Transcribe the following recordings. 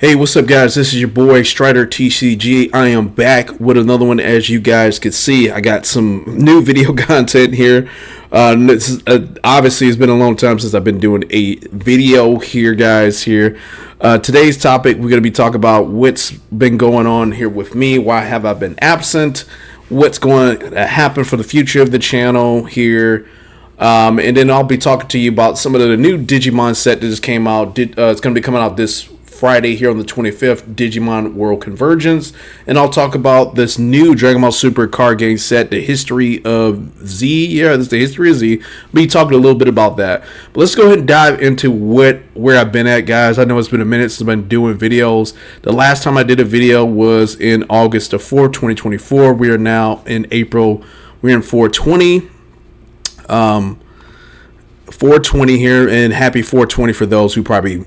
Hey, what's up, guys? This is your boy StriderTCG. I am back with another one. As you guys can see, I got some new video content here. Obviously, it's been a long time since I've been doing a video here, guys. Today's topic, we're going to be talking about what's been going on here with me. Why have I been absent? What's going to happen for the future of the channel here? And then I'll be talking to you about some of the new Digimon set that just came out. It's going to be coming out this Friday here on the 25th, Digimon World Convergence. And I'll talk about this new Dragon Ball Super card game set, the history of Z. Yeah, this is the history of Z. I'll be talking a little bit about that. But let's go ahead and dive into where I've been at, guys. I know it's been a minute since I've been doing videos. The last time I did a video was in August of 2024. We are now in April. We're in 420. 420 here, and happy 420 for those who probably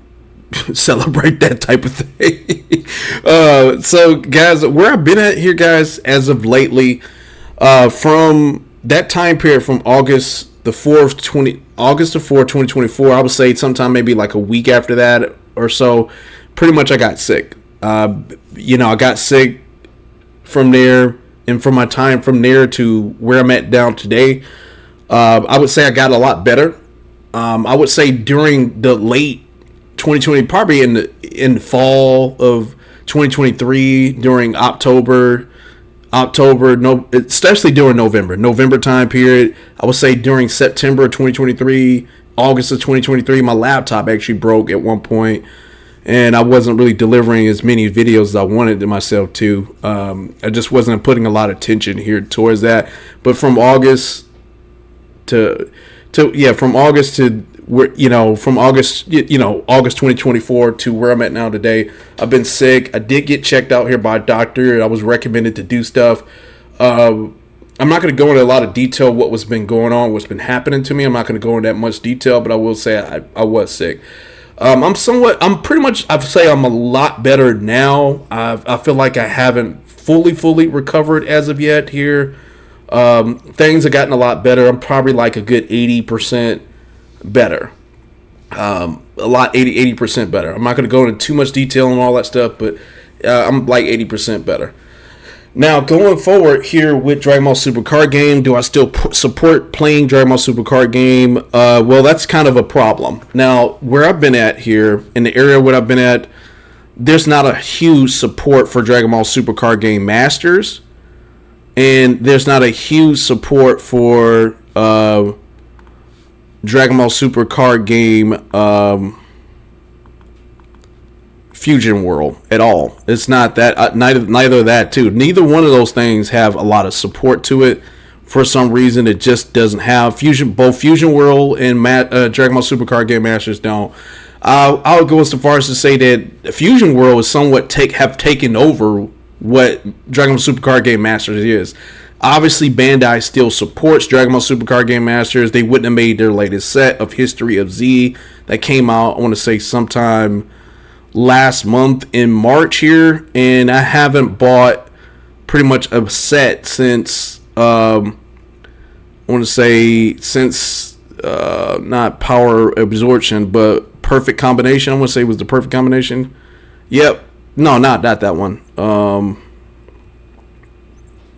celebrate that type of thing. So guys, where I've been at here, guys, as of lately, from that time period, from August the 4th 2024, I would say sometime maybe like a week after that or so, pretty much I got sick. I got sick from there, and from my time from there to where I'm at down today, I would say I got a lot better. I would say during the late 2020, probably in the fall of 2023, during October, especially during November time period. I would say during September of 2023, August of 2023, my laptop actually broke at one point, and I wasn't really delivering as many videos as I wanted to myself to. I just wasn't putting a lot of attention here towards that. But from August August 2024 to where I'm at now today, I've been sick. I did get checked out here by a doctor. I was recommended to do stuff. I'm not going to go into a lot of detail what's been going on, what's been happening to me. I'm not going to go into that much detail, but I will say I was sick. I'd say I'm a lot better now. I feel like I haven't fully recovered as of yet here. Things have gotten a lot better. I'm probably like a good 80% better. 80% better. I'm not going to go into too much detail and all that stuff, but I'm like 80% better. Now, going forward here with Dragon Ball Super card game, do I still support playing Dragon Ball Super card game? Well, that's kind of a problem. Now, where I've been at here, in the area where I've been at, there's not a huge support for Dragon Ball Super card game Masters. And there's not a huge support for Dragon Ball Super card game Fusion World at all. It's not that. Neither of that too. Neither one of those things have a lot of support to it. For some reason, it just doesn't have Fusion. Both Fusion World and Dragon Ball Super card game Masters don't. I would go so far as to say that Fusion World is somewhat have taken over what Dragon Ball Super card game Masters is. Obviously, Bandai still supports Dragon Ball Super card game Masters. They wouldn't have made their latest set of History of Z that came out, I want to say, sometime last month in March here, and I haven't bought pretty much a set since not Power Absorption, but Perfect Combination. I want to say it was the Perfect Combination. Yep. No, not that one.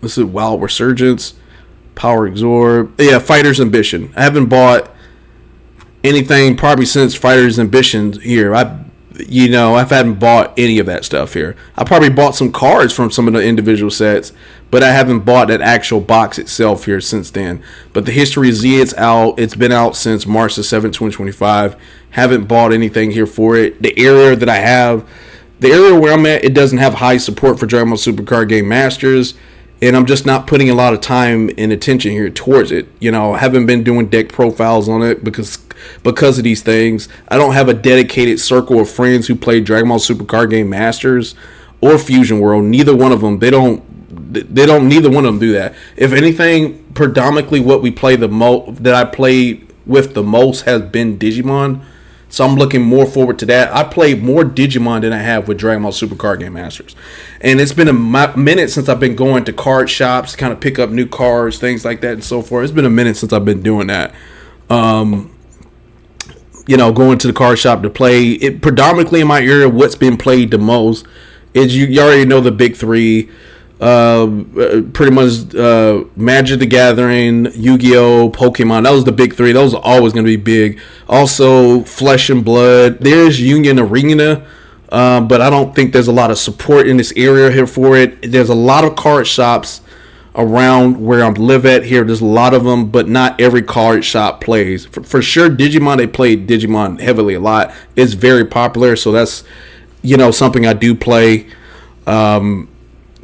This is Wild Resurgence, Power Absorb. Yeah, Fighter's Ambition. I haven't bought anything probably since Fighter's Ambition here. I haven't bought any of that stuff here. I probably bought some cards from some of the individual sets, but I haven't bought that actual box itself here since then. But the History of Z, it's out. It's been out since March the 7th, 2025. Haven't bought anything here for it. The area where I'm at, it doesn't have high support for Dragon Ball Super card game Masters, and I'm just not putting a lot of time and attention here towards it. I haven't been doing deck profiles on it because of these things. I don't have a dedicated circle of friends who play Dragon Ball Super card game Masters or Fusion World. Neither one of them. Neither one of them do that. If anything, predominantly what we play that I play with the most has been Digimon. So I'm looking more forward to that. I played more Digimon than I have with Dragon Ball Super card game Masters. And it's been a minute since I've been going to card shops to kind of pick up new cards, things like that and so forth. It's been a minute since I've been doing that. going to the card shop to play. It predominantly in my area, what's been played the most is you already know the big three. Pretty much Magic the Gathering, Yu-Gi-Oh, Pokemon. That was the big three. Those are always going to be big. Also, Flesh and Blood. There's Union Arena, but I don't think there's a lot of support in this area here for it. There's a lot of card shops around where I live at here. There's a lot of them, but not every card shop plays. For sure, Digimon, they play Digimon heavily a lot. It's very popular, so that's something I do play.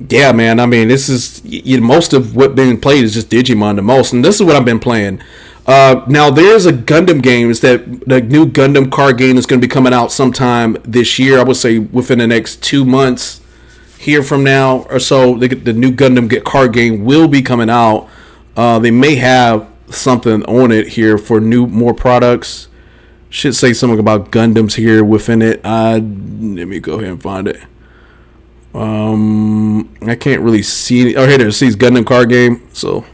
Yeah, man. I mean, this is most of what being played is just Digimon the most, and this is what I've been playing. Now there's a Gundam game. It's that the new Gundam card game is going to be coming out sometime this year. I would say within the next 2 months here from now or so. The new Gundam card game will be coming out. They may have something on it here for more products. Should say something about Gundams here within it. Let me go ahead and find it. I can't really see. Oh, here it is. Gundam card game. So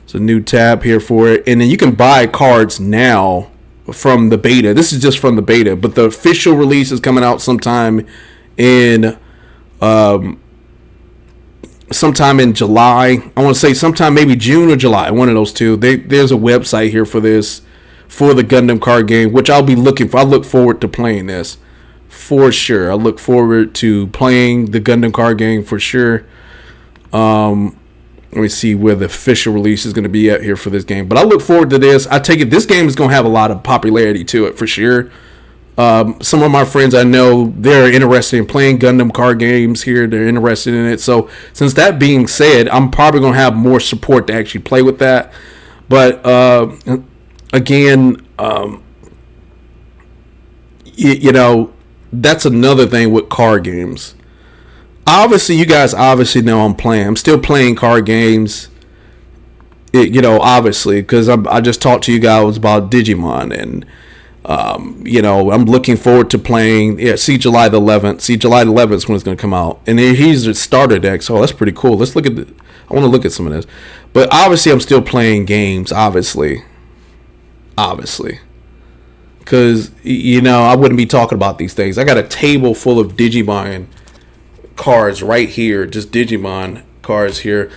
it's a new tab here for it, and then you can buy cards now from the beta. This is just from the beta, but the official release is coming out sometime in July. I want to say sometime maybe June or July. One of those two. There's a website here for this, for the Gundam card game, which I'll be looking for. I look forward to playing this. For sure. I look forward to playing the Gundam card game for sure. Let me see where the official release is going to be at here for this game. But I look forward to this. I take it this game is going to have a lot of popularity to it for sure. Some of my friends I know, they're interested in playing Gundam card games here. They're interested in it. So since that being said, I'm probably going to have more support to actually play with that. But again, that's another thing with card games. Obviously, you guys obviously know I'm still playing card games. Obviously, because I just talked to you guys about Digimon, and I'm looking forward to playing. Yeah, July the 11th. July the 11th is when it's going to come out, and here's the starter deck. So that's pretty cool. Let's look at. I want to look at some of this, but obviously, I'm still playing games. Obviously. Because, I wouldn't be talking about these things. I got a table full of Digimon cards right here. Just Digimon cards here.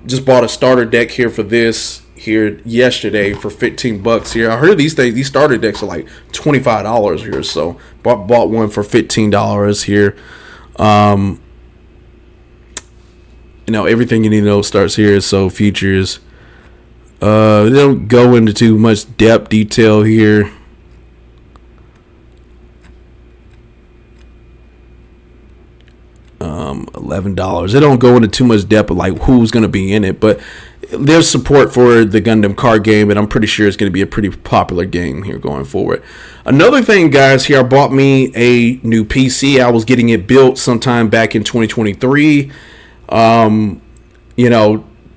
Just bought a starter deck here for this here yesterday for $15 here. I heard these starter decks are like $25 here. So bought one for $15 here. Everything you need to know starts here. So features. They don't go into too much detail here. $11. They don't go into too much depth of like who's going to be in it, but there's support for the Gundam card game, and I'm pretty sure it's going to be a pretty popular game here going forward. Another thing, guys, here I bought me a new PC. I was getting it built sometime back in 2023.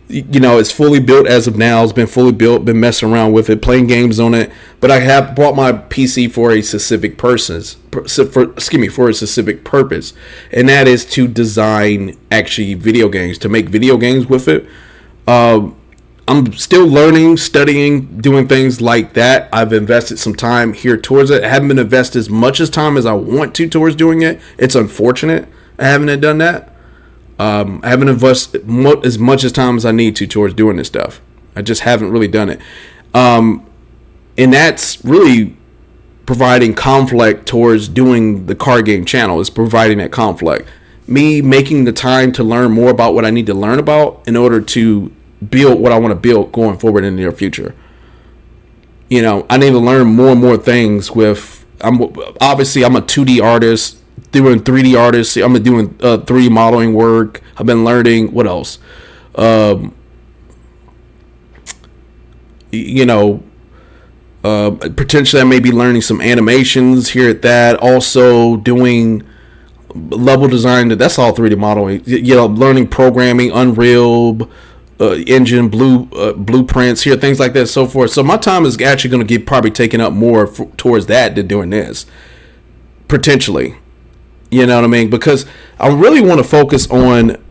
It's fully built as of now. It's been fully built, been messing around with it, playing games on it. But I have bought my PC for a specific for a specific purpose, and that is to design actually video games, to make video games with it. I'm still learning, studying, doing things like that. I've invested some time here towards it. I haven't been invested as much as time as I want to towards doing it. It's unfortunate I haven't done that. I haven't invested as much as time as I need to towards doing this stuff. I just haven't really done it. And that's really providing conflict towards doing the card game channel. Is providing that conflict. Me making the time to learn more about what I need to learn about in order to build what I want to build going forward in the near future. I need to learn more and more things I'm a 2D artist, doing 3D artists. I'm doing 3D modeling work. I've been learning what else? Potentially I may be learning some animations here at that. Also doing level design. That's all 3D modeling. Learning programming, Unreal Engine, blueprints here, things like that, so forth. So my time is actually going to get probably taken up more towards that than doing this. Potentially. You know what I mean? Because I really want to focus on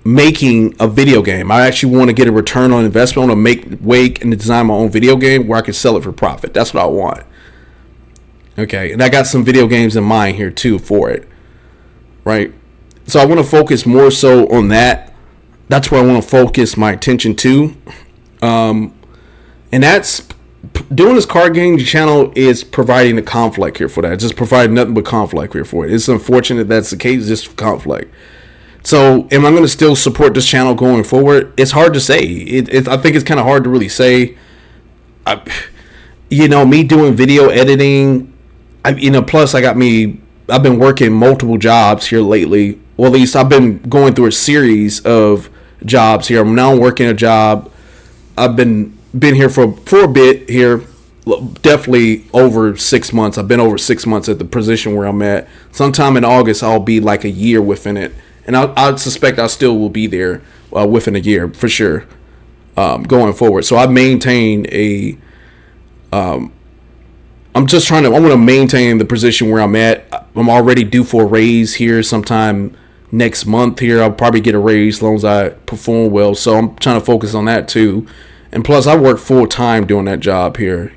making a video game. I actually want to get a return on investment. I want to make and design my own video game where I can sell it for profit. That's what I want. Okay, and I got some video games in mind here too for it, right? So I want to focus more so on that. That's where I want to focus my attention to, and that's doing this card game channel is providing the conflict here for that. Just providing nothing but conflict here for it. It's unfortunate that's the case, just conflict. So, am I going to still support this channel going forward? It's hard to say. I think it's kind of hard to really say. Me doing video editing, plus I've been working multiple jobs here lately. Well, at least I've been going through a series of jobs here. I'm now working a job. I've been here for a bit here, definitely over 6 months. I've been over 6 months at the position where I'm at. Sometime in August, I'll be like a year within it. And I suspect I still will be there within a year for sure going forward. So I maintain I want to maintain the position where I'm at. I'm already due for a raise here sometime next month here. I'll probably get a raise as long as I perform well. So I'm trying to focus on that too. And plus I work full time doing that job here,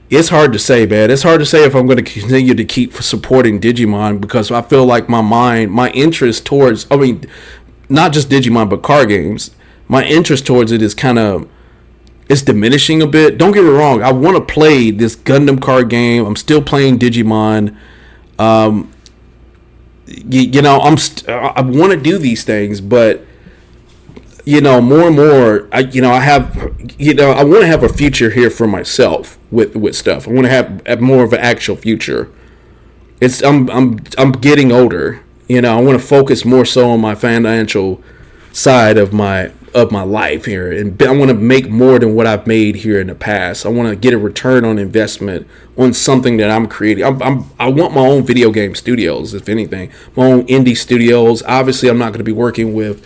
it's hard to say, man. It's hard to say if I'm going to continue to keep supporting Digimon, because I feel like my interest towards, not just Digimon, but card games, my interest towards it is it's diminishing a bit. Don't get me wrong. I want to play this Gundam card game. I'm still playing Digimon. I want to do these things, but more and more, I want to have a future here for myself with stuff. I want to have more of an actual future. I'm getting older. I want to focus more so on my financial side of my life here, and I want to make more than what I've made here in the past. I want to get a return on investment on something that I'm creating. I want my own video game studios, if anything, my own indie studios. Obviously, I'm not going to be working with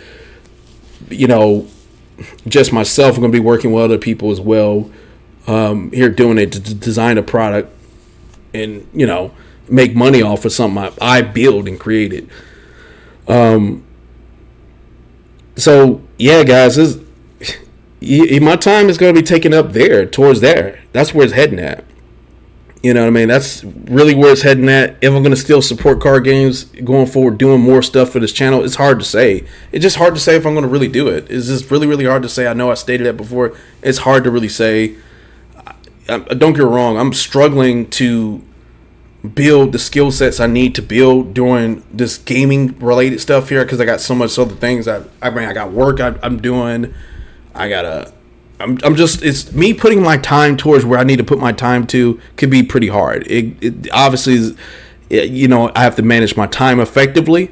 just myself. I'm going to be working with other people as well here doing it to design a product and make money off of something I build and created. So yeah, guys, my time is going to be taken up towards there. That's where it's heading at. You know what I mean? That's really where it's heading at. If I'm going to still support card games going forward, doing more stuff for this channel, it's hard to say. It's just hard to say if I'm going to really do it. It's just really, really hard to say. I know I stated that before. It's hard to really say. Don't get me wrong. I'm struggling to build the skill sets I need to build during this gaming related stuff here, because I got so much other things. I got work I'm doing. I'm just, it's me putting my time towards where I need to put my time to could be pretty hard. It obviously is, I have to manage my time effectively,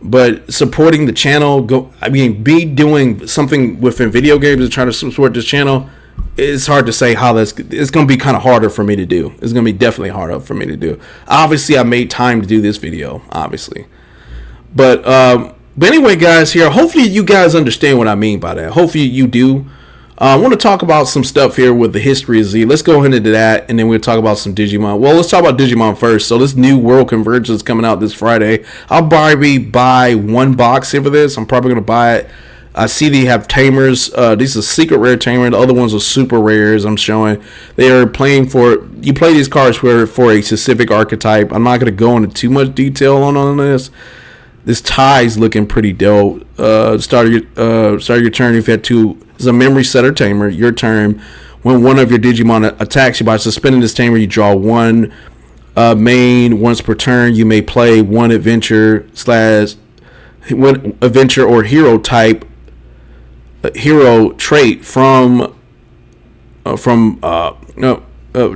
but supporting the channel, doing something within video games and trying to support this channel, it's hard to say how it's going to be kind of harder for me to do. It's going to be definitely harder for me to do. Obviously, I made time to do this video, obviously. But anyway, guys, here, hopefully you guys understand what I mean by that. Hopefully you do. I want to talk about some stuff here with the history of Z. Let's go ahead into that, and then we'll talk about some Digimon. Well, let's talk about Digimon first. So this new World Convergence coming out this Friday. I'll probably buy one box here for this. I'm probably going to buy it. I see they have tamers. These are secret rare tamer. The other ones are super rares. I'm showing. They are playing for. You play these cards for a specific archetype. I'm not going to go into too much detail on this. This tie's looking pretty dope. Start your turn if you had two. It's a memory setter tamer. Your turn. When one of your Digimon attacks you by suspending this tamer, you draw one main. Once per turn, you may play one adventure or hero type hero trait from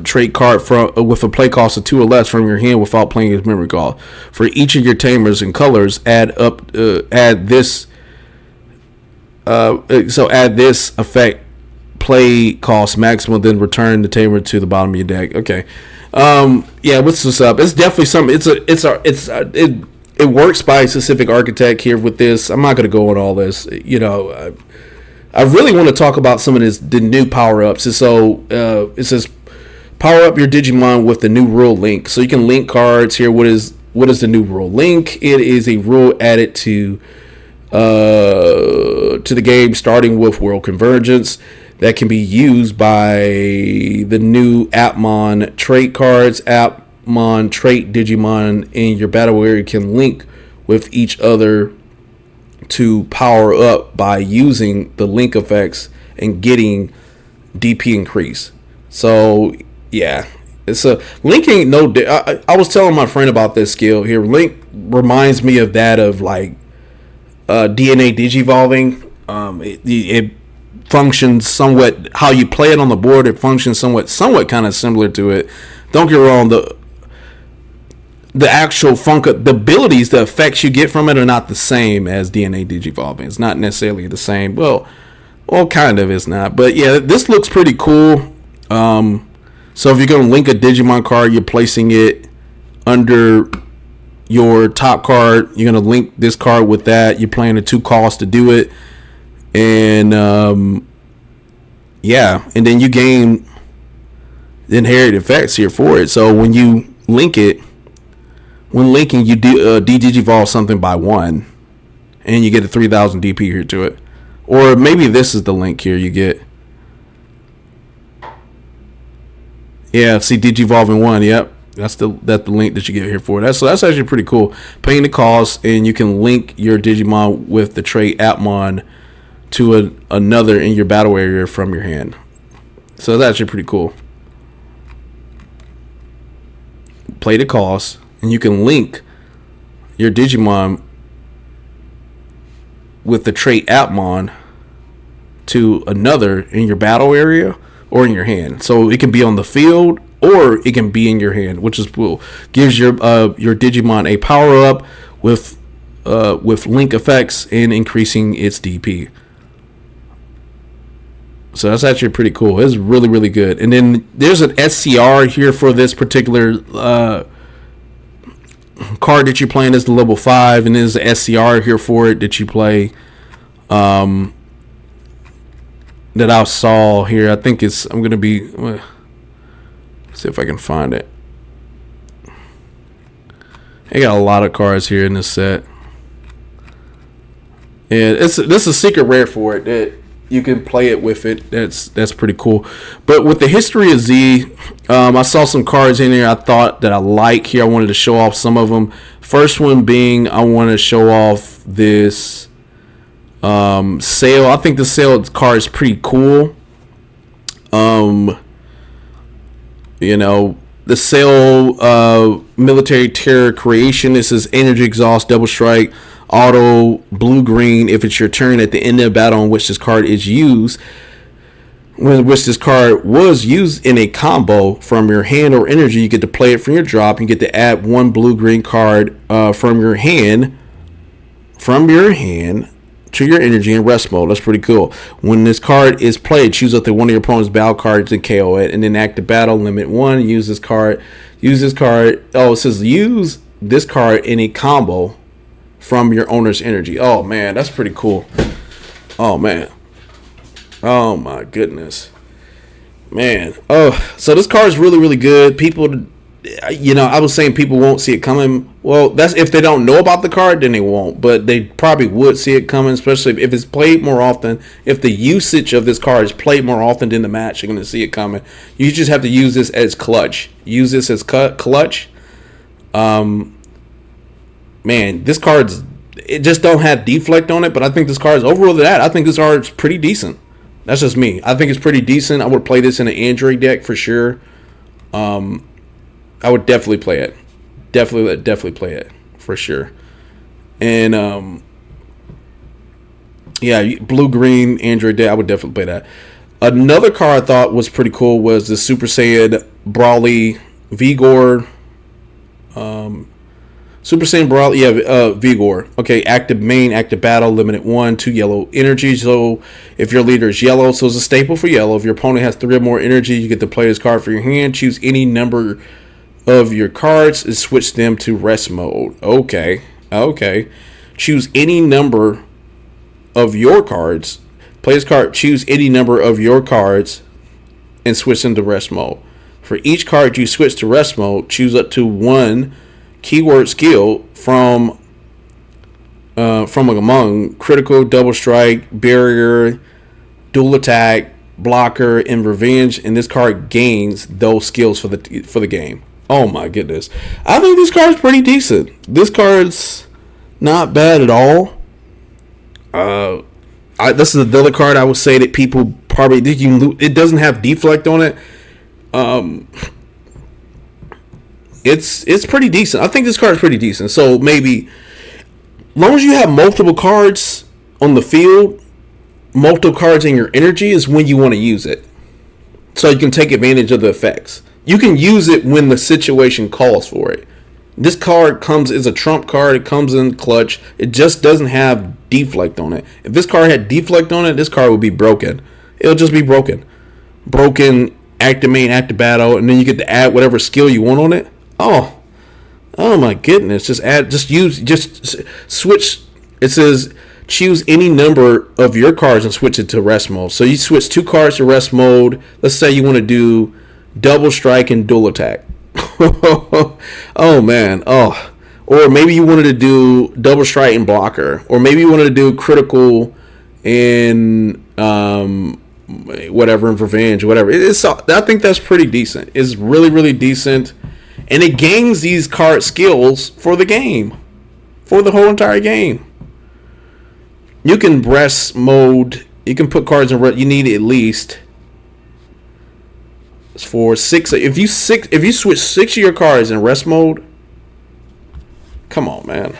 trait card with a play cost of 2 or less from your hand without playing his memory card. For each of your tamers and colors, add this effect play cost maximum, then return the tamer to the bottom of your deck. Okay. What's this up? It's definitely something. It works by a specific architect here with this. I'm not going to go on all this. I really want to talk about some of the new power-ups. So it says power up your Digimon with the new rule link. So you can link cards here. What is the new rule link? It is a rule added to the game starting with World Convergence. that can be used by the new Appmon trait cards. Appmon trait Digimon in your battle area can link with each other to power up by using the link effects and getting DP increase. So yeah, it's a Link ain't no. I was telling my friend about this skill here. Link reminds me of that of like DNA Digivolving. It functions somewhat how you play it on the board. It functions somewhat kind of similar to it. Don't get wrong, the actual the abilities, the effects you get from it are not the same as DNA Digivolving. It's not necessarily the same. Well, kind of it's not. But yeah, this looks pretty cool. So if you're going to link a Digimon card, you're placing it under your top card. You're going to link this card with that. You're playing the 2 costs to do it. And yeah, and then you gain the inherited effects here for it. So when you link it, when linking, you do de-digivolve something by 1, and you get a 3,000 DP here to it. Or maybe this is the link here you get. Yeah, see, digivolving 1. Yep, that's the link that you get here for. That's actually pretty cool. Paying the cost, and you can link your Digimon with the trait Appmon to another in your battle area from your hand. So that's actually pretty cool. Play the cost, and you can link your Digimon with the trait Appmon to another in your battle area or in your hand. So it can be on the field or it can be in your hand, which is cool. Gives your Digimon a power up with link effects and increasing its DP. So that's actually pretty cool. It's really, really good. And then there's an SCR here for this particular card that you're playing. Is the level 5, and there's an SCR here for it that you play. That I saw here. I think I'm gonna be. See if I can find it. I got a lot of cards here in this set. And this is a secret rare for it that you can play it with it. That's pretty cool. But with the history of Z, I saw some cards in there I thought that I like here. I wanted to show off some of them. First one being, I want to show off this Sail. I think the Sail card is pretty cool. The Sail military terror creation. This is energy exhaust, double strike, auto, blue green. If it's your turn at the end of the battle on which this card is used, which this card was used in a combo from your hand or energy, you get to play it from your drop. You get to add 1 blue green card from your hand to your energy in rest mode. That's pretty cool. When this card is played, choose up to one of your opponent's battle cards and KO it, and then active battle, limit 1, use this card. Oh, it says use this card in a combo from your owner's energy. Oh man, that's pretty cool. Oh man. Oh my goodness. Man. Oh, so this card is really, really good. People, I was saying people won't see it coming. Well, that's if they don't know about the card, then they won't. But they probably would see it coming, especially if it's played more often. If the usage of this card is played more often than the match, you're going to see it coming. You just have to use this as clutch. Use this as clutch. Man, this card's, it just don't have deflect on it, but I think this card's overall that. I think this card's pretty decent. That's just me. I think it's pretty decent. I would play this in an Android deck for sure. I would definitely play it. Definitely play it for sure. And yeah, blue green Android deck. I would definitely play that. Another card I thought was pretty cool was the Super Saiyan Brawly Vigor. Super Saiyan Brawl, Vigor. Okay, active main, active battle, limited 1, 2 yellow energy. So if your leader is yellow, so it's a staple for yellow. If your opponent has 3 or more energy, you get to play this card for your hand. Choose any number of your cards and switch them to rest mode. Okay. Choose any number of your cards. Play this card. Choose any number of your cards and switch them to rest mode. For each card you switch to rest mode, choose up to 1 keyword skill from among critical, double strike, barrier, dual attack, blocker, and revenge, and this card gains those skills for the game. Oh my goodness. I think this card's pretty decent. This card's not bad at all. This is another card I would say that people probably think it doesn't have deflect on it. It's pretty decent. I think this card is pretty decent. So maybe, as long as you have multiple cards on the field, multiple cards in your energy is when you want to use it. So you can take advantage of the effects. You can use it when the situation calls for it. This card comes as a trump card. It comes in clutch. It just doesn't have deflect on it. If this card had deflect on it, this card would be broken. It'll just be broken. Broken, active main, active battle, and then you get to add whatever skill you want on it. Oh my goodness. Just switch. It says choose any number of your cards and switch it to rest mode. So you switch 2 cards to rest mode. Let's say you want to do double strike and dual attack. Oh man. Oh. Or maybe you wanted to do double strike and blocker. Or maybe you wanted to do critical and whatever, and revenge, whatever. I think that's pretty decent. It's really, really decent. And it gains these card skills for the game. For the whole entire game. You can rest mode. You can put cards in rest. You need at least for 6. If you switch 6 of your cards in rest mode, come on, man.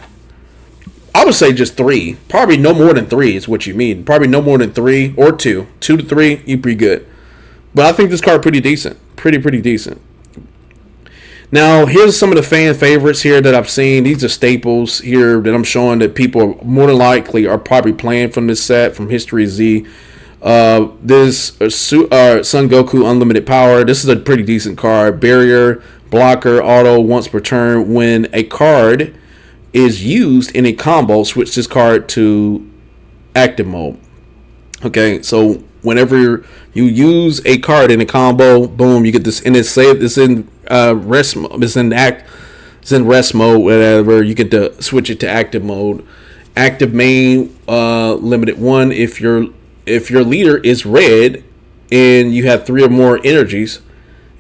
I would say just 3. Probably no more than 3 is what you mean. Probably no more than 3 or 2. 2 to 3, you'd be good. But I think this card pretty decent. Pretty decent. Now, here's some of the fan favorites here that I've seen. These are staples here that I'm showing that people more than likely are probably playing from this set, from History Z. This Son Goku Unlimited Power. This is a pretty decent card. Barrier, blocker, auto once per turn. When a card is used in a combo, switch this card to active mode. Okay, so whenever you use a card in a combo, boom, you get this, and it's saved. It's in rest mode. It's in rest mode. Whatever, you get to switch it to active mode. Active main, limited 1. If your leader is red and you have 3 or more energies,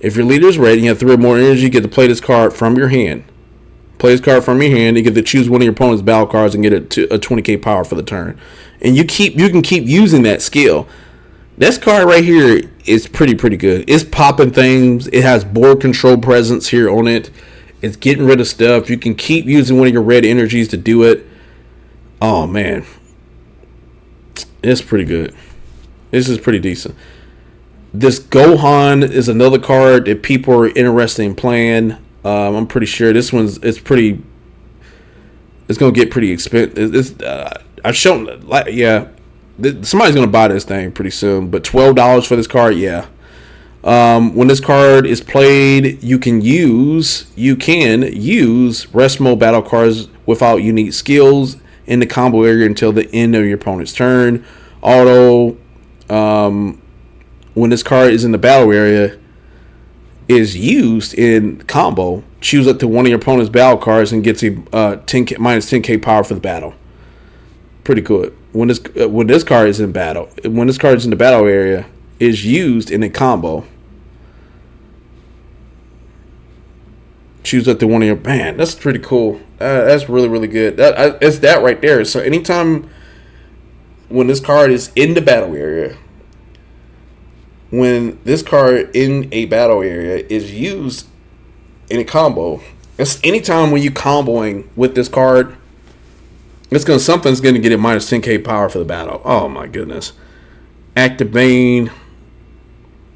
if your leader is red and you have 3 or more energy, you get to play this card from your hand. Play this card from your hand. You get to choose one of your opponent's battle cards and get a 20k power for the turn. And you can keep using that skill. This card right here is pretty good. It's popping things. It has board control presence here on it. It's getting rid of stuff. You can keep using one of your red energies to do it. Oh man, it's pretty good. This is pretty decent. This Gohan is another card that people are interested in playing. I'm pretty sure this one's it's gonna get pretty expensive. I've shown, somebody's gonna buy this thing pretty soon. But $12 for this card, yeah. When this card is played, you can use rest mode battle cards without unique skills in the combo area until the end of your opponent's turn. Auto, when this card is in the battle area, is used in combo, choose up to one of your opponent's battle cards and gets a 10k minus 10k power for the battle. Pretty good. When this card is in battle, when this card is in the battle area, is used in a combo. Choose up to one of your, man. That's pretty cool. That's really good. It's that right there. So anytime when this card is in the battle area, when this card in a battle area is used in a combo, it's anytime when you comboing with this card, something's gonna get it minus 10k power for the battle. Oh my goodness. Active main.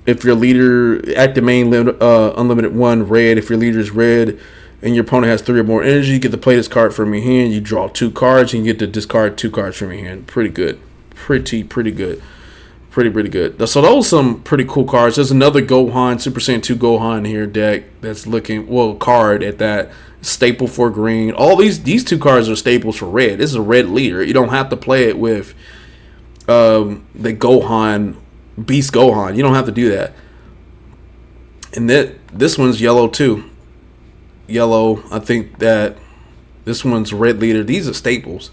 If your leader active main unlimited 1 red. If your leader is red and your opponent has 3 or more energy, you get to play this card from your hand. You draw 2 cards and you get to discard 2 cards from your hand. Pretty good. Pretty good. Pretty good. So those are some pretty cool cards. There's another Gohan, Super Saiyan 2 Gohan here deck that's looking, card at that. Staple for green. All these 2 cards are staples for red. This is a red leader. You don't have to play it with the Gohan, Beast Gohan. You don't have to do that. And this one's yellow too. Yellow. I think that this one's red leader. These are staples.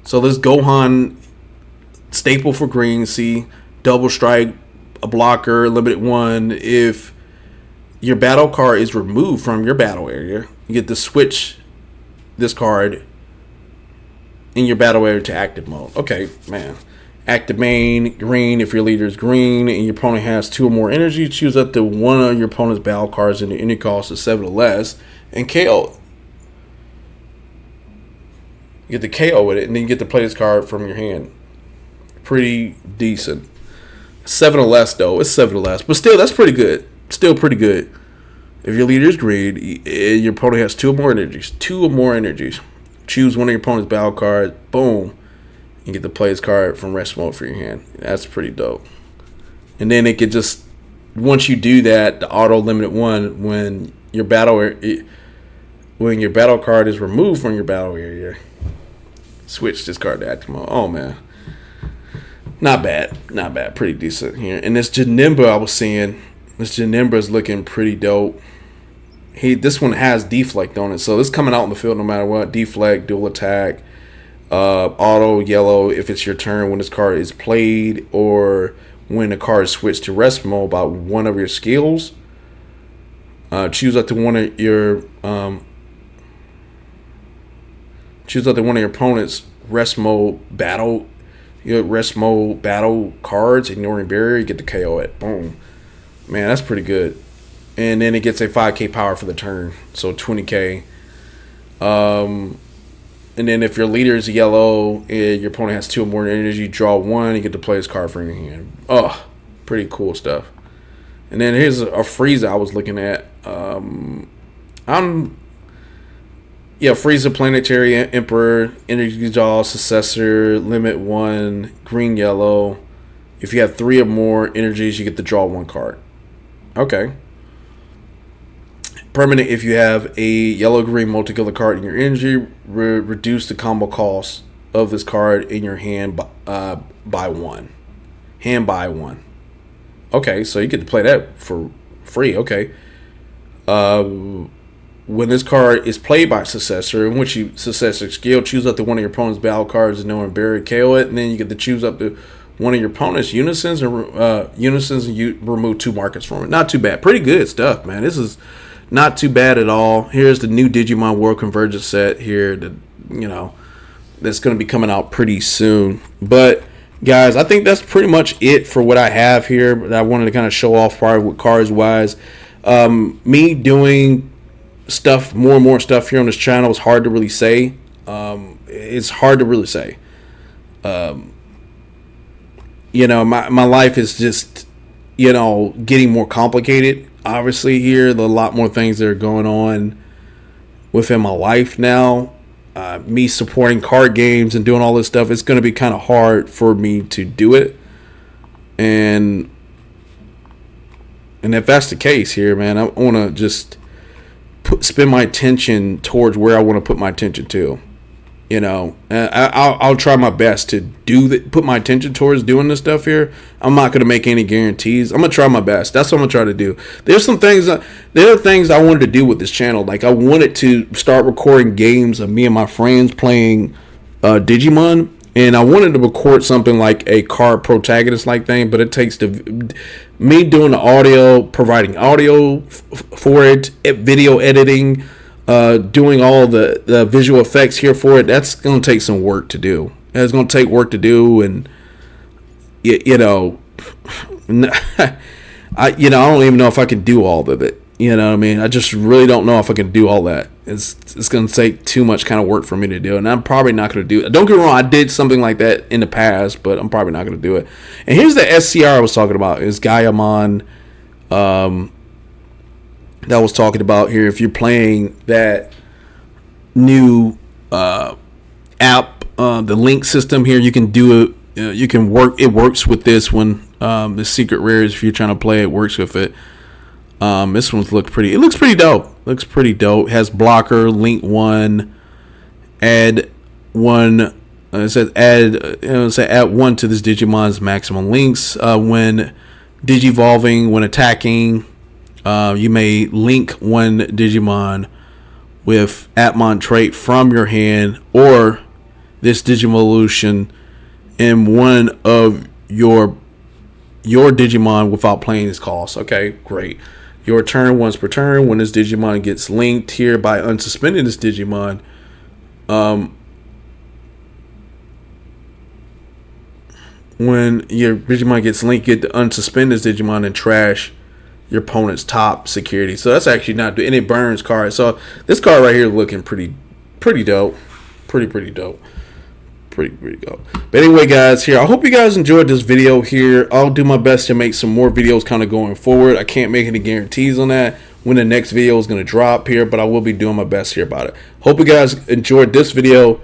So this Gohan, staple for green. See, double strike, a blocker, limited one. If your battle card is removed from your battle area, you get to switch this card in your battle area to active mode. Okay, man. Active main, green if your leader is green and your opponent has 2 or more energy, choose up to one of your opponent's battle cards and the energy cost is 7 or less and KO. You get the KO with it, and then you get to play this card from your hand. Pretty decent. 7 or less, though. It's 7 or less. But still, that's pretty good. Still pretty good. If your leader is green, your opponent has 2 or more energies. 2 or more energies. Choose one of your opponent's battle cards. Boom. You get to play this card from rest mode for your hand. That's pretty dope. And then it could just, once you do that, the auto limited one, when your battle card is removed from your battle area, switch this card to active mode. Oh man, not bad, pretty decent here. And this Janemba I was seeing, this Janemba is looking pretty dope. This one has deflect on it, so this coming out in the field no matter what. Deflect, dual attack, auto yellow if it's your turn when this card is played, or when the card is switched to rest mode by one of your skills. Choose up to one of your opponent's rest mode battle cards, ignoring barrier. You get the KO it. Boom, man, that's pretty good. And then it gets a 5k power for the turn, so 20k. And then if your leader is yellow and your opponent has 2 or more energy, draw 1. You get to play this card from your hand. Oh, pretty cool stuff. And then here's a Frieza I was looking at. Frieza, Planetary Emperor, Energy Jaw, Successor, Limit 1, green, yellow. If you have 3 or more energies, you get to draw 1 card. Okay. Permanent, if you have a yellow-green multicolor card in your energy, reduce the combo cost of this card in your hand by 1. Hand by 1. Okay, so you get to play that for free. Okay. When this card is played by Successor, in which you Successor skill, choose up to one of your opponent's battle cards and no barrier, KO it, and then you get to choose up to one of your opponent's unisons and you remove 2 markers from it. Not too bad. Pretty good stuff, man. This is not too bad at all. Here's the new Digimon World Convergence set here that, that's going to be coming out pretty soon. But guys, I think that's pretty much it for what I have here. That I wanted to kind of show off part with cards wise. Me doing stuff, more and more stuff here on this channel is hard to really say. It's hard to really say. My life is just, getting more complicated. Obviously here, there are a lot more things that are going on within my life now. Me supporting card games and doing all this stuff, it's going to be kind of hard for me to do it. And if that's the case here, man, I want to just spend my attention towards where I want to put my attention to. I'll try my best to put my attention towards doing this stuff here. I'm not going to make any guarantees. I'm going to try my best. That's what I'm going to try to do. There are things I wanted to do with this channel. Like, I wanted to start recording games of me and my friends playing Digimon. And I wanted to record something like a card protagonist like thing, but it takes me doing the audio, providing audio for it, video editing, doing all the visual effects here for it. That's going to take some work to do. It's going to take work to do, and I don't even know if I can do all of it. You know what I mean? I just really don't know if I can do all that. It's going to take too much kind of work for me to do, and I'm probably not going to do it. Don't get me wrong, I did something like that in the past, but I'm probably not going to do it. And here's the SCR I was talking about. Is Gaiamon that I was talking about here. If you're playing that new app, the link system here, you can do it. You can work. It works with this one. The secret rares, if you're trying to play it, works with it. This one's looks pretty. It looks pretty dope. Looks pretty dope. Has blocker, link 1, add 1. It says add 1 to this Digimon's maximum links. When digivolving, when attacking, you may link 1 Digimon with Atmon trait from your hand or this Digivolution in one of your your Digimon without playing this cost. Okay, great. Your turn once per turn. When this Digimon gets linked here by unsuspending this Digimon, when your Digimon gets linked, get to unsuspend this Digimon and trash your opponent's top security. So that's actually not doing, and it burns cards. So this card right here looking pretty dope. Pretty dope. Pretty dope. But anyway, guys, here, I hope you guys enjoyed this video here. I'll do my best to make some more videos kind of going forward. I can't make any guarantees on that when the next video is going to drop here, but I will be doing my best here about it. Hope you guys enjoyed this video.